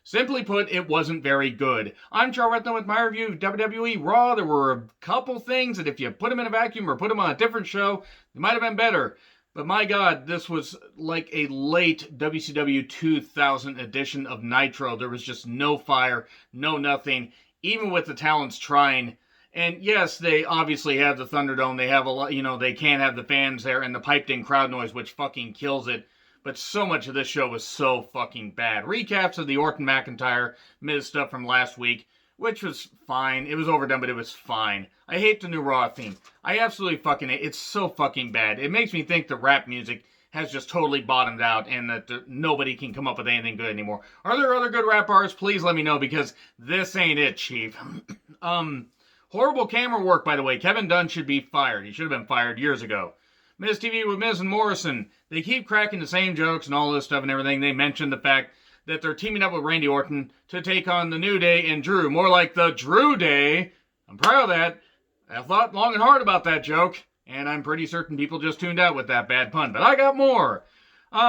Simply put, it wasn't very good. I'm Joe Retno with my review of WWE Raw. There were a couple things that if you put them in a vacuum or put them on a different show, they might have been better. But my God, this was like a late WCW 2000 edition of Nitro. There was just no fire, no nothing, even with the talents trying. And yes, they obviously have the Thunderdome. They have a lot, they can't have the fans there and the piped in crowd noise, which fucking kills it. But so much of this show was so fucking bad. Recaps of the Orton McIntyre Miz stuff from last week, which was fine. It was overdone, but it was fine. I hate the new Raw theme. I absolutely fucking hate it. It's so fucking bad. It makes me think the rap music has just totally bottomed out and that nobody can come up with anything good anymore. Are there other good rap artists? Please let me know, because this ain't it, Chief. Horrible camera work, by the way. Kevin Dunn should be fired. He should have been fired years ago. Miz TV with Miz and Morrison. They keep cracking the same jokes and all this stuff and everything. They mentioned the fact that they're teaming up with Randy Orton to take on the New Day and Drew. More like the Drew Day. I'm proud of that. I thought long and hard about that joke, and I'm pretty certain people just tuned out with that bad pun. But I got more. Miz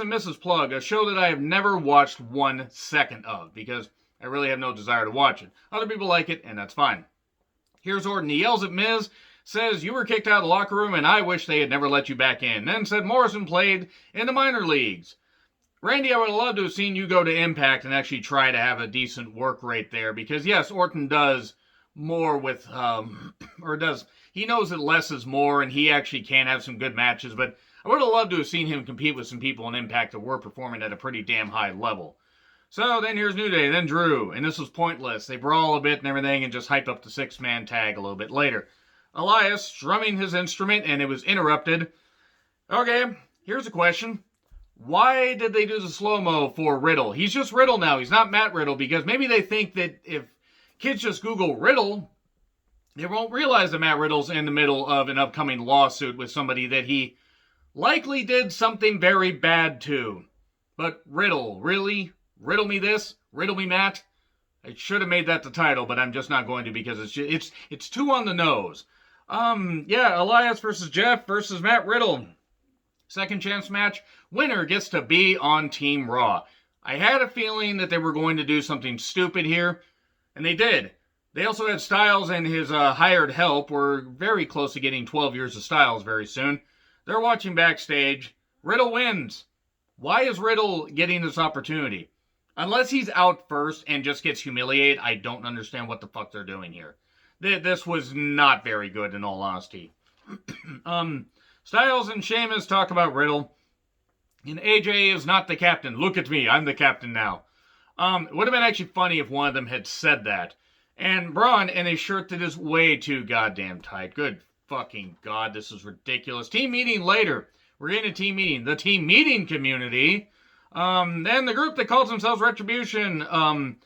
and Mrs. Plug, a show that I have never watched 1 second of because I really have no desire to watch it. Other people like it, and that's fine. Here's Orton. He yells at Miz, says, "You were kicked out of the locker room and I wish they had never let you back in." Then said Morrison played in the minor leagues. Randy, I would love to have seen you go to Impact and actually try to have a decent work rate there, because yes, Orton does more with, he knows that less is more and he actually can have some good matches, but I would have loved to have seen him compete with some people in Impact that were performing at a pretty damn high level. So then here's New Day, then Drew, and this was pointless. They brawl a bit and everything and just hype up the 6-man tag a little bit later. Elias strumming his instrument, and it was interrupted. Okay, here's a question. Why did they do the slow-mo for Riddle? He's just Riddle now. He's not Matt Riddle, because maybe they think that if kids just Google Riddle, they won't realize that Matt Riddle's in the middle of an upcoming lawsuit with somebody that he likely did something very bad to. But Riddle, really? Riddle me this? Riddle me Matt? I should have made that the title, but I'm just not going to, because it's too on the nose. Elias versus Jeff versus Matt Riddle. Second chance match. Winner gets to be on Team Raw. I had a feeling that they were going to do something stupid here, and they did. They also had Styles and his hired help. We're very close to getting 12 years of Styles very soon. They're watching backstage. Riddle wins. Why is Riddle getting this opportunity? Unless he's out first and just gets humiliated, I don't understand what the fuck they're doing here. This was not very good, in all honesty. Styles and Sheamus talk about Riddle. And AJ is not the captain. Look at me, I'm the captain now. It would have been actually funny if one of them had said that. And Braun in a shirt that is way too goddamn tight. Good fucking God, this is ridiculous. Team meeting later. We're in a team meeting. The team meeting community. Then the group that calls themselves Retribution.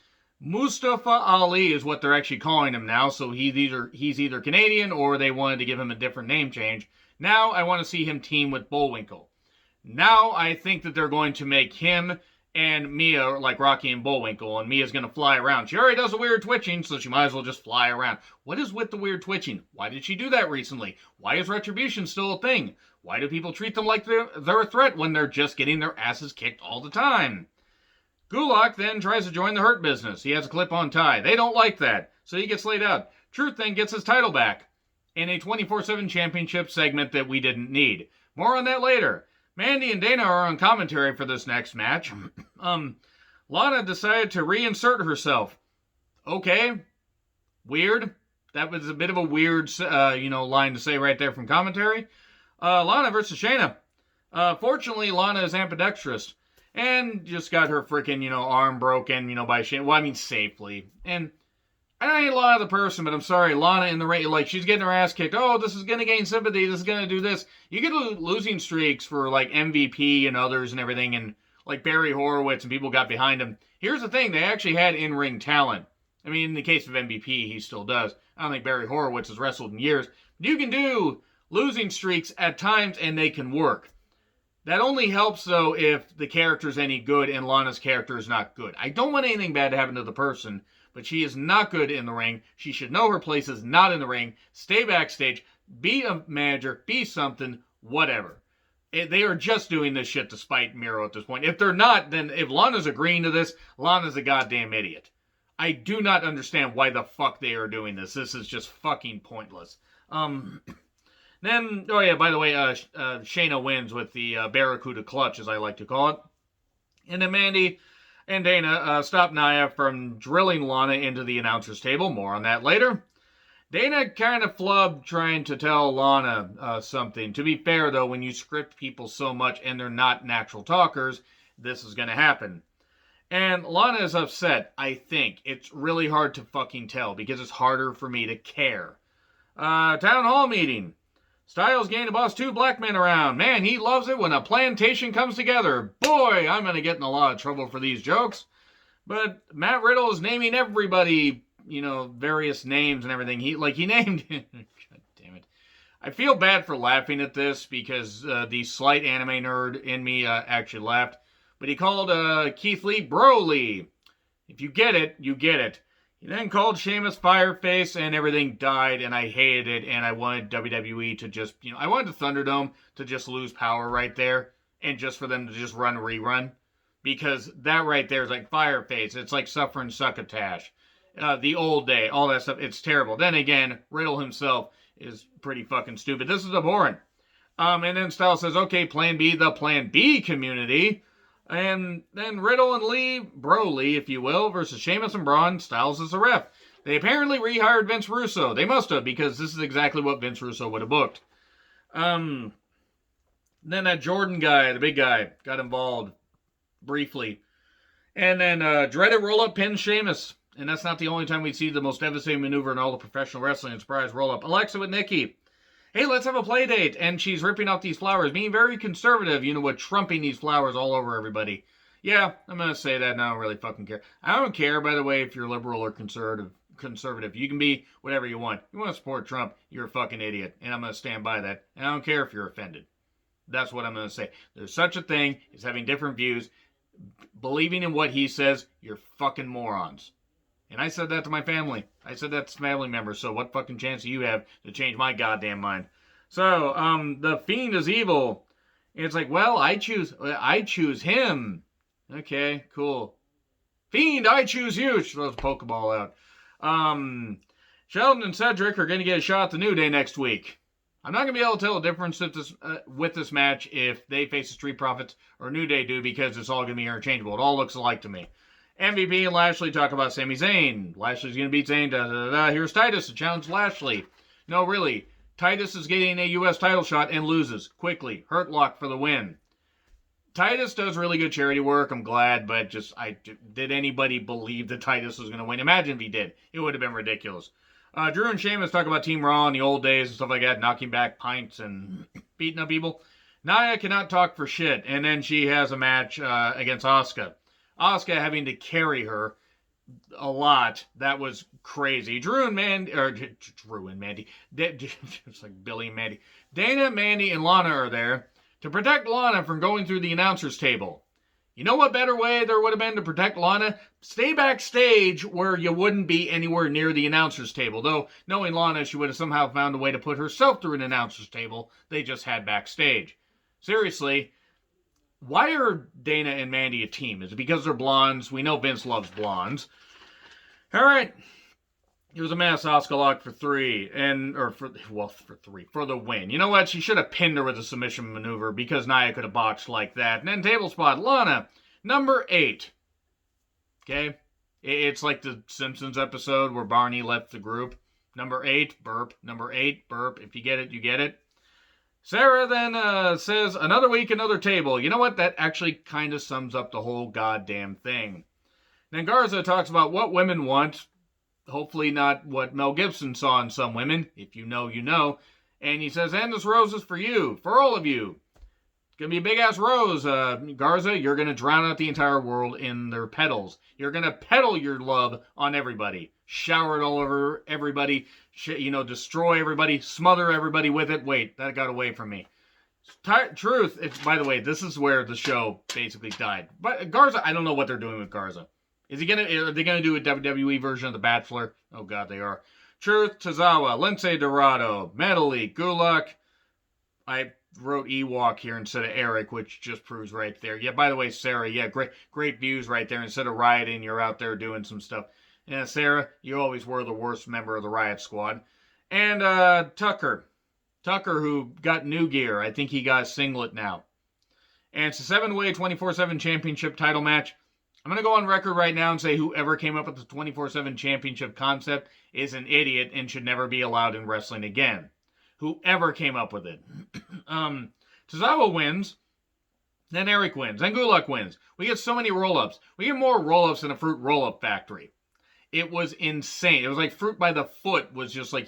Mustafa Ali is what they're actually calling him now, so he's either Canadian or they wanted to give him a different name change. Now I want to see him team with Bullwinkle. Now I think that they're going to make him and Mia like Rocky and Bullwinkle, and Mia's going to fly around. She already does the weird twitching, so she might as well just fly around. What is with the weird twitching? Why did she do that recently? Why is Retribution still a thing? Why do people treat them like they're a threat when they're just getting their asses kicked all the time? Gulak then tries to join the Hurt Business. He has a clip-on tie. They don't like that, so he gets laid out. Truth then gets his title back in a 24/7 championship segment that we didn't need. More on that later. Mandy and Dana are on commentary for this next match. Lana decided to reinsert herself. Okay. Weird. That was a bit of a weird, line to say right there from commentary. Lana versus Shayna. Fortunately, Lana is ambidextrous. And just got her freaking, arm broken, by Shayna. Well, I mean, safely. And I ain't Lana the person, but I'm sorry, Lana in the ring, like, she's getting her ass kicked. Oh, this is going to gain sympathy. This is going to do this. You get losing streaks for, like, MVP and others and everything, and, like, Barry Horowitz and people got behind him. Here's the thing. They actually had in-ring talent. I mean, in the case of MVP, he still does. I don't think Barry Horowitz has wrestled in years. But you can do losing streaks at times, and they can work. That only helps, though, if the character's any good and Lana's character is not good. I don't want anything bad to happen to the person, but she is not good in the ring. She should know her place is not in the ring. Stay backstage. Be a manager. Be something. Whatever. They are just doing this shit to spite Miro at this point. If they're not, then if Lana's agreeing to this, Lana's a goddamn idiot. I do not understand why the fuck they are doing this. This is just fucking pointless. Then, oh yeah, by the way, Shayna wins with the Barracuda clutch, as I like to call it. And then Mandy and Dana stop Nia from drilling Lana into the announcer's table. More on that later. Dana kind of flubbed trying to tell Lana something. To be fair, though, when you script people so much and they're not natural talkers, this is going to happen. And Lana is upset, I think. It's really hard to fucking tell because it's harder for me to care. Town hall meeting. Styles gained to boss 2 black men around. Man, he loves it when a plantation comes together. Boy, I'm going to get in a lot of trouble for these jokes. But Matt Riddle is naming everybody, various names and everything. He named... God damn it. I feel bad for laughing at this because the slight anime nerd in me actually laughed. But he called Keith Lee Broly. If you get it, you get it. He then called Sheamus Fireface and everything died and I hated it and I wanted WWE to just, I wanted the Thunderdome to just lose power right there and just for them to just run a rerun. Because that right there is like Fireface. It's like Suffering Succotash. The Old Day, all that stuff. It's terrible. Then again, Riddle himself is pretty fucking stupid. This is abhorrent. And then Styles says, okay, Plan B, the Plan B community. And then Riddle and Lee, Broly, if you will, versus Sheamus and Braun. Styles is the ref. They apparently rehired Vince Russo. They must have, because this is exactly what Vince Russo would have booked. Then that Jordan guy, the big guy, got involved briefly. And then dreaded roll-up pins Sheamus. And that's not the only time we see the most devastating maneuver in all of professional wrestling, a surprise roll-up. Alexa with Nikki. Hey, let's have a play date. And she's ripping off these flowers, being very conservative, with trumping these flowers all over everybody. Yeah, I'm going to say that, and I don't really fucking care. I don't care, by the way, if you're liberal or conservative. You can be whatever you want. You want to support Trump, you're a fucking idiot. And I'm going to stand by that. And I don't care if you're offended. That's what I'm going to say. There's such a thing as having different views. Believing in what he says, you're fucking morons. And I said that to my family. I said that to family members. So what fucking chance do you have to change my goddamn mind? So, the Fiend is evil. And it's like, well, I choose him. Okay, cool. Fiend, I choose you. She throws a Pokeball out. Sheldon and Cedric are going to get a shot at the New Day next week. I'm not going to be able to tell the difference with this match if they face the Street Profits or New Day do because it's all going to be interchangeable. It all looks alike to me. MVP and Lashley talk about Sami Zayn. Lashley's going to beat Zayn. Here's Titus to challenge Lashley. No, really. Titus is getting a U.S. title shot and loses quickly. Hurt Lock for the win. Titus does really good charity work. I'm glad, but did anybody believe that Titus was going to win? Imagine if he did. It would have been ridiculous. Drew and Sheamus talk about Team Raw in the old days and stuff like that, knocking back pints and beating up people. Nia cannot talk for shit, and then she has a match against Asuka. Asuka having to carry her a lot. That was crazy. Drew and Mandy. It's like Billy and Mandy. Dana, Mandy, and Lana are there to protect Lana from going through the announcer's table. You know what better way there would have been to protect Lana? Stay backstage where you wouldn't be anywhere near the announcer's table. Though, knowing Lana, she would have somehow found a way to put herself through an announcer's table they just had backstage. Seriously. Why are Dana and Mandy a team? Is it because they're blondes? We know Vince loves blondes. All right. It was a mess. Asuka locked for 3. For the win. You know what? She should have pinned her with a submission maneuver because Nia could have botched like that. And then table spot. Lana, number 8. Okay? It's like the Simpsons episode where Barney left the group. Number 8, burp. Number 8, burp. If you get it, you get it. Sarah then says, another week, another table. You know what? That actually kind of sums up the whole goddamn thing. Then Garza talks about what women want. Hopefully not what Mel Gibson saw in some women. If you know, you know. And he says, and this rose is for you. For all of you. It's going to be a big-ass rose. Garza, you're going to drown out the entire world in their petals. You're going to petal your love on everybody. Shower it all over everybody. Destroy everybody, smother everybody with it. Wait, that got away from me. Truth, by the way, this is where the show basically died. But Garza, I don't know what they're doing with Garza. Are they gonna do a WWE version of The Bachelor? Oh god, they are. Truth, Tozawa, Lindsay Dorado, Medley, Gulak. I wrote Ewok here instead of Eric, which just proves right there. Yeah, by the way, Sarah, yeah, great views right there. Instead of rioting, you're out there doing some stuff. Yeah, Sarah, you always were the worst member of the Riot Squad. And Tucker, who got new gear. I think he got a singlet now. And it's a 7-way 24/7 championship title match. I'm going to go on record right now and say whoever came up with the 24/7 championship concept is an idiot and should never be allowed in wrestling again. Whoever came up with it. Tozawa wins, then Eric wins, then Gulak wins. We get so many roll-ups. We get more roll-ups than a fruit roll-up factory. It was insane. It was like Fruit by the Foot was just like,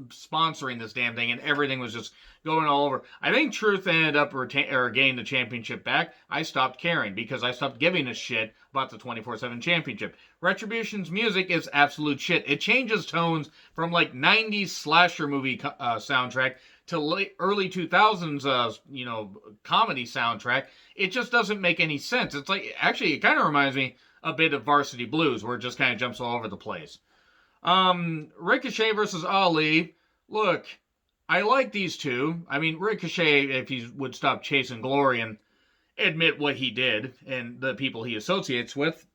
sponsoring this damn thing, and everything was just going all over. I think Truth ended up getting the championship back. I stopped caring because I stopped giving a shit about the 24/7 championship. Retribution's music is absolute shit. It changes tones from like 90s slasher movie soundtrack to early 2000s, comedy soundtrack. It just doesn't make any sense. It's like, actually, it kind of reminds me a bit of Varsity Blues, where it just kind of jumps all over the place. Ricochet versus Ali. Look, I like these two. I mean, Ricochet, if he would stop chasing glory and admit what he did and the people he associates with,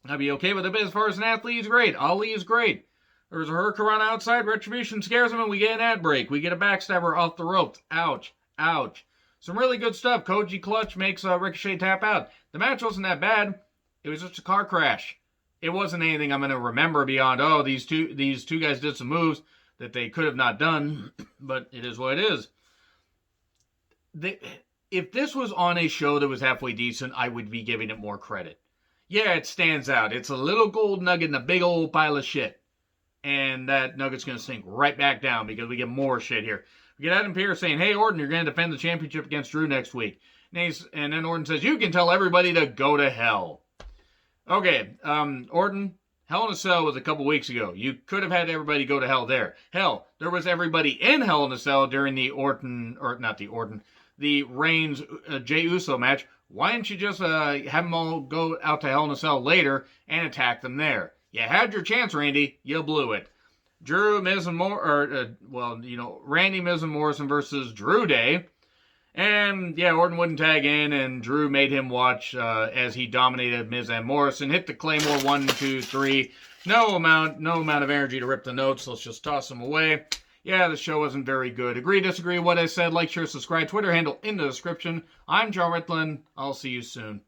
I'd be okay with it. But as far as an athlete, he's great. Ali is great. There's a Hurricane outside. Retribution scares him, and we get an ad break. We get a backstabber off the ropes. Ouch. Ouch. Some really good stuff. Koji Clutch makes Ricochet tap out. The match wasn't that bad. It was just a car crash. It wasn't anything I'm going to remember beyond, these two guys did some moves that they could have not done, but it is what it is. If this was on a show that was halfway decent, I would be giving it more credit. Yeah, it stands out. It's a little gold nugget in a big old pile of shit. And that nugget's going to sink right back down because we get more shit here. We get Adam Pearce saying, hey, Orton, you're going to defend the championship against Drew next week. And then Orton says, you can tell everybody to go to hell. Okay, Orton, Hell in a Cell was a couple weeks ago. You could have had everybody go to hell there. Hell, there was everybody in Hell in a Cell during the Reigns Jey Uso match. Why didn't you just have them all go out to Hell in a Cell later and attack them there? You had your chance, Randy. You blew it. Drew, Miz, and Randy, Miz, and Morrison versus Drew Day. And, yeah, Orton wouldn't tag in, and Drew made him watch as he dominated Miz and Morrison. Hit the Claymore 1, 2, 3. No amount of energy to rip the notes. Let's just toss them away. Yeah, the show wasn't very good. Agree, disagree, what I said. Like, share, subscribe. Twitter handle in the description. I'm John Ritlin. I'll see you soon.